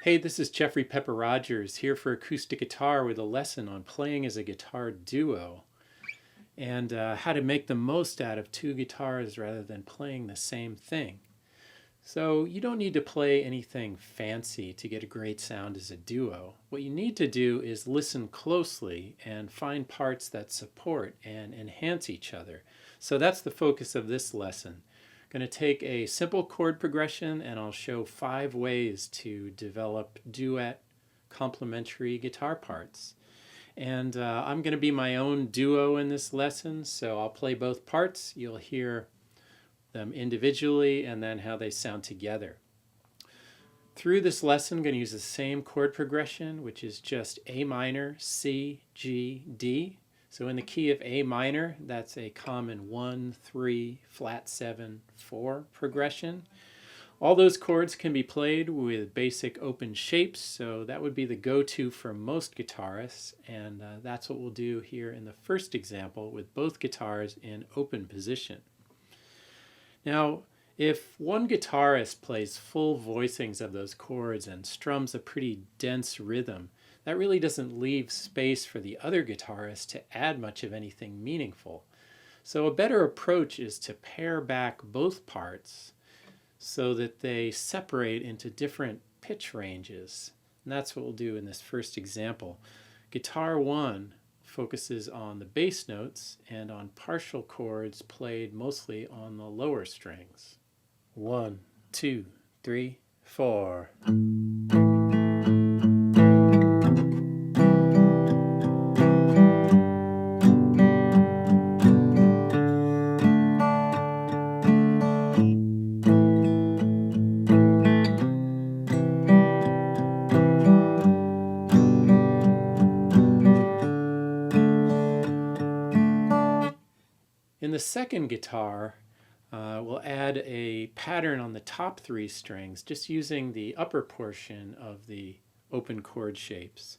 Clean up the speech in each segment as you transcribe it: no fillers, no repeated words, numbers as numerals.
Hey, this is Jeffrey Pepper Rogers here for acoustic guitar with a lesson on playing as a guitar duo and how to make the most out of two guitars rather than playing the same thing. So you don't need to play anything fancy to get a great sound as a duo. What you need to do is listen closely and find parts that support and enhance each other. So that's the focus of this lesson. I'm going to take a simple chord progression and I'll show 5 ways to develop duet complementary guitar parts. And I'm going to be my own duo in this lesson, so I'll play both parts. You'll hear them individually and then how they sound together. Through this lesson, I'm going to use the same chord progression, which is just A minor, C, G, D. So in the key of A minor, that's a common 1, 3, flat 7, 4 progression. All those chords can be played with basic open shapes, so that would be the go-to for most guitarists, and that's what we'll do here in the first example with both guitars in open position. Now, if one guitarist plays full voicings of those chords and strums a pretty dense rhythm, that really doesn't leave space for the other guitarist to add much of anything meaningful. So a better approach is to pare back both parts so that they separate into different pitch ranges. And that's what we'll do in this first example. Guitar 1 focuses on the bass notes and on partial chords played mostly on the lower strings. 1, 2, 3, 4. In the second guitar, we'll add a pattern on the top 3 strings, just using the upper portion of the open chord shapes.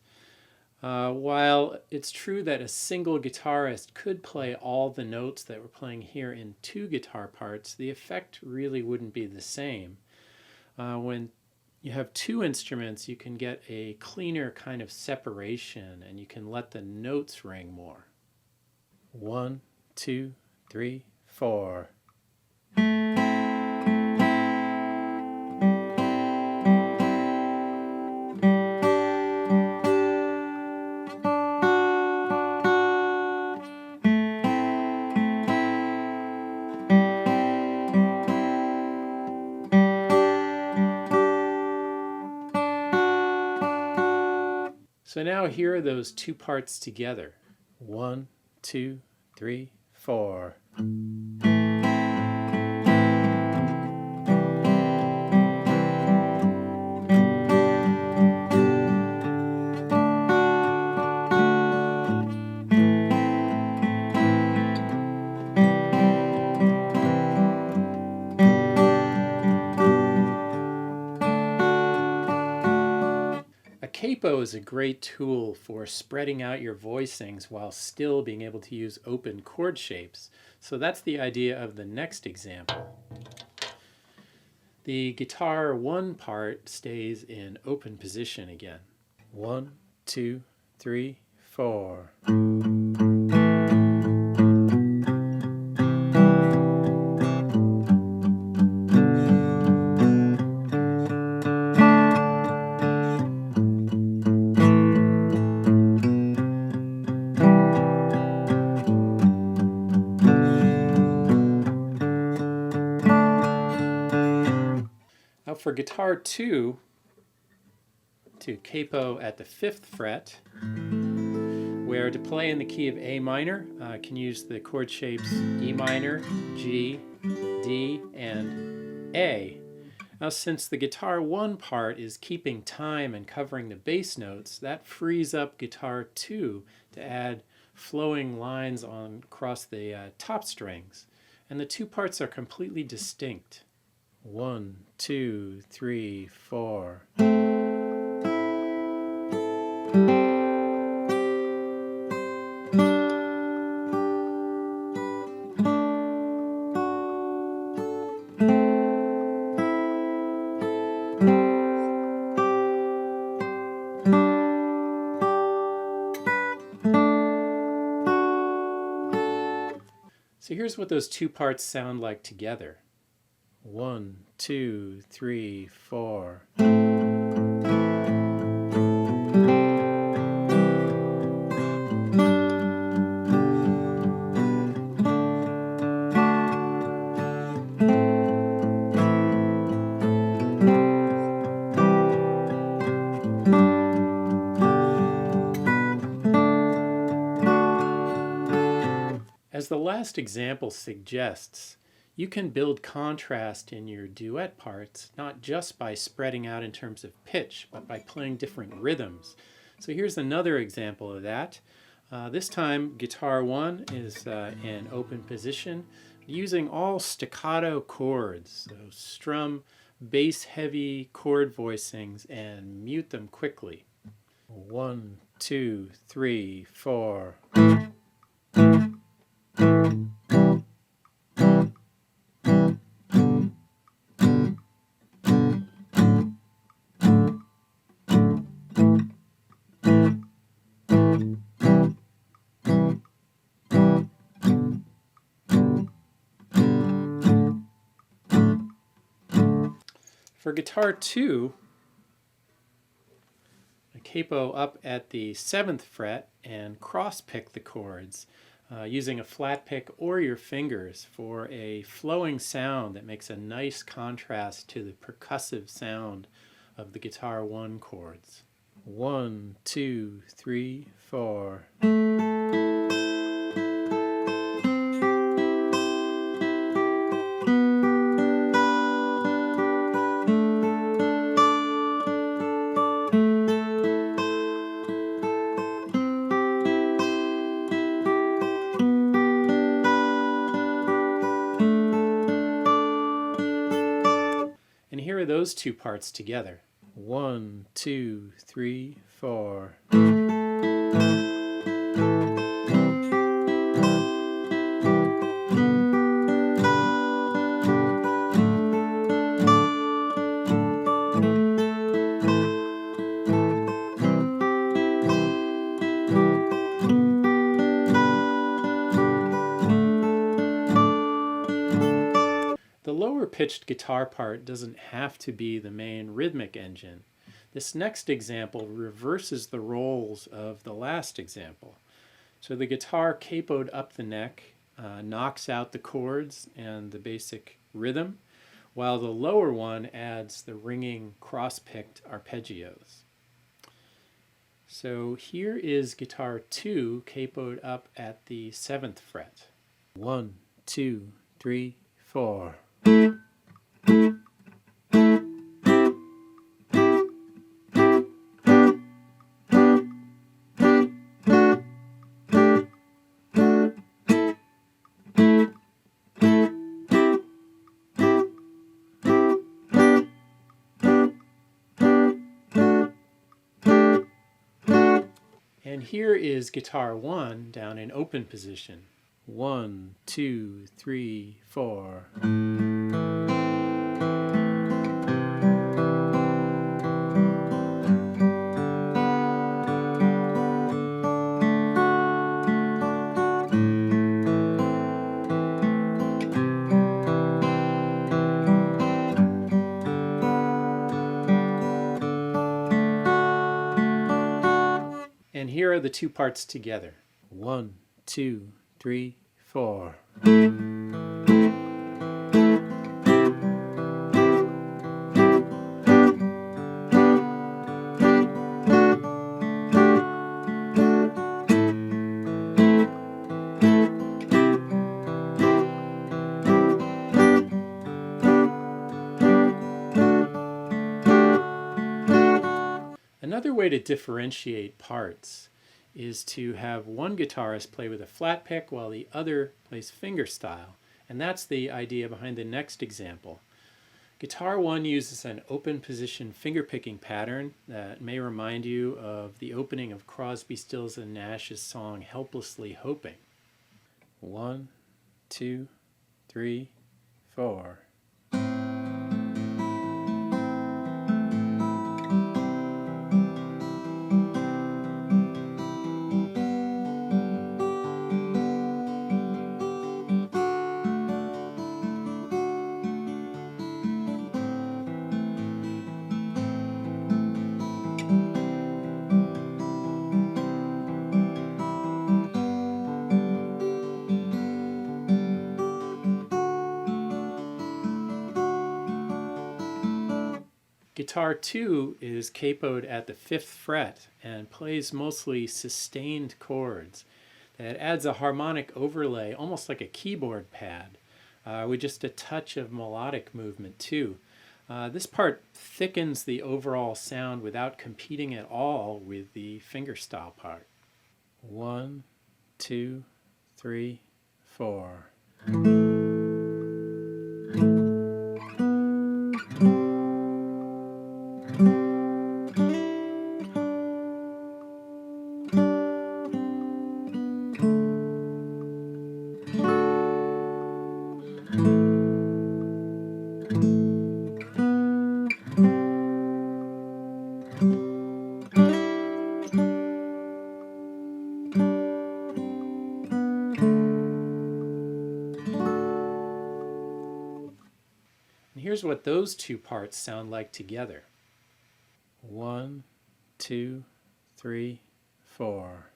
While it's true that a single guitarist could play all the notes that we're playing here in 2 guitar parts, the effect really wouldn't be the same. When you have 2 instruments, you can get a cleaner kind of separation and you can let the notes ring more. 1, 2, 3, 4. So now here are those 2 parts together. 1, 2, 3, 4. A capo is a great tool for spreading out your voicings while still being able to use open chord shapes. So that's the idea of the next example. The guitar 1 part stays in open position again. 1, 2, 3, 4. Now for guitar 2, to capo at the 5th fret, where to play in the key of A minor, can use the chord shapes E minor, G, D, and A. Now since the guitar 1 part is keeping time and covering the bass notes, that frees up guitar 2 to add flowing lines across the top strings. And the 2 parts are completely distinct. 1, 2, 3, 4. here's what those two parts sound like together. 1, 2, 3, 4. As the last example suggests, you can build contrast in your duet parts not just by spreading out in terms of pitch, but by playing different rhythms. So here's another example of that. This time, guitar 1 is in open position, using all staccato chords. So strum bass-heavy chord voicings and mute them quickly. 1, 2, 3, 4. For guitar 2, I capo up at the 7th fret and cross pick the chords using a flat pick or your fingers for a flowing sound that makes a nice contrast to the percussive sound of the guitar 1 chords. 1, 2, 3, 4. And here are those two parts together. 1, 2, 3, 4. The lower pitched guitar part doesn't have to be the main rhythmic engine. This next example reverses the roles of the last example. So the guitar capoed up the neck knocks out the chords and the basic rhythm, while the lower one adds the ringing cross-picked arpeggios. So here is guitar 2 capoed up at the 7th fret. 1, 2, 3, 4. And here is guitar 1 down in open position. 1, 2, 3, 4. And here are the two parts together. 1, 2, 3, 4. Another way to differentiate parts is to have one guitarist play with a flat pick while the other plays fingerstyle. And that's the idea behind the next example. Guitar 1 uses an open position fingerpicking pattern that may remind you of the opening of Crosby, Stills and Nash's song Helplessly Hoping. 1, 2, 3, 4. Guitar 2 is capoed at the 5th fret and plays mostly sustained chords. That adds a harmonic overlay, almost like a keyboard pad, with just a touch of melodic movement too. This part thickens the overall sound without competing at all with the fingerstyle part. 1, 2, 3, 4. And here's what those two parts sound like together. 1, 2, 3, 4.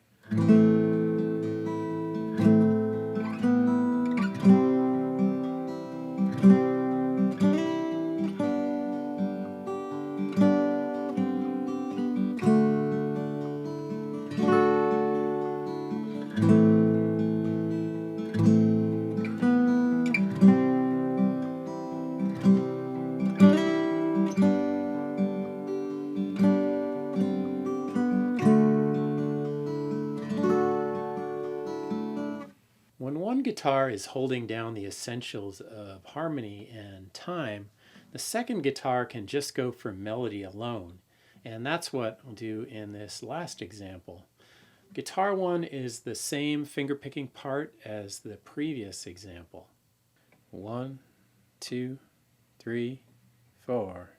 When one guitar is holding down the essentials of harmony and time, the second guitar can just go for melody alone. And that's what I'll do in this last example. Guitar 1 is the same fingerpicking part as the previous example. 1, 2, 3, 4.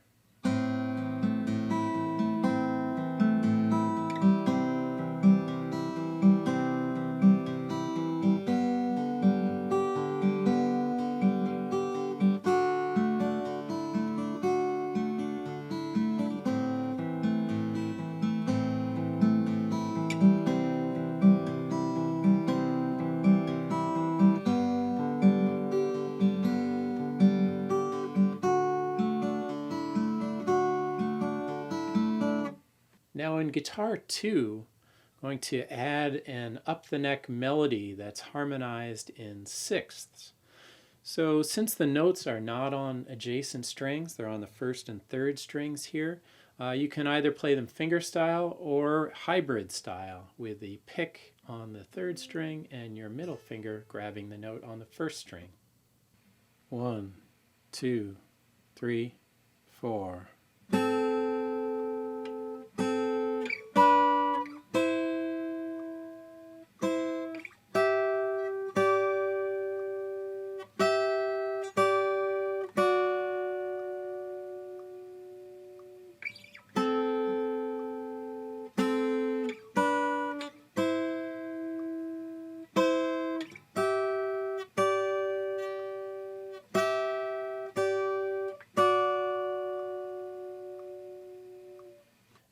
Now in Guitar 2, I'm going to add an up the neck melody that's harmonized in sixths. So since the notes are not on adjacent strings, they're on the first and third strings here, you can either play them fingerstyle or hybrid style, with the pick on the third string and your middle finger grabbing the note on the first string. 1, 2, 3, 4.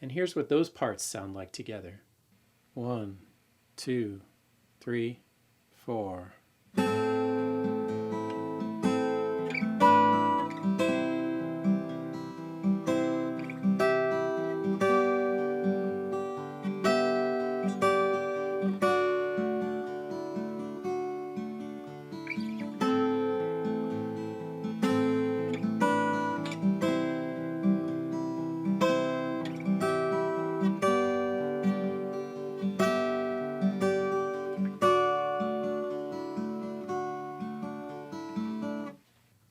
And here's what those parts sound like together. 1, 2, 3, 4.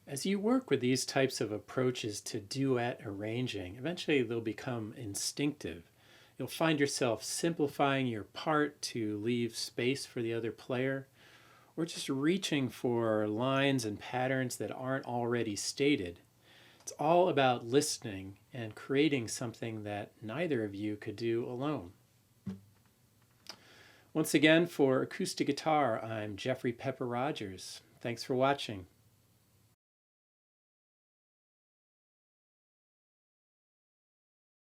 As you work with these types of approaches to duet arranging, eventually they'll become instinctive. You'll find yourself simplifying your part to leave space for the other player, or just reaching for lines and patterns that aren't already stated. It's all about listening and creating something that neither of you could do alone. Once again, for acoustic guitar, I'm Jeffrey Pepper Rogers. Thanks for watching.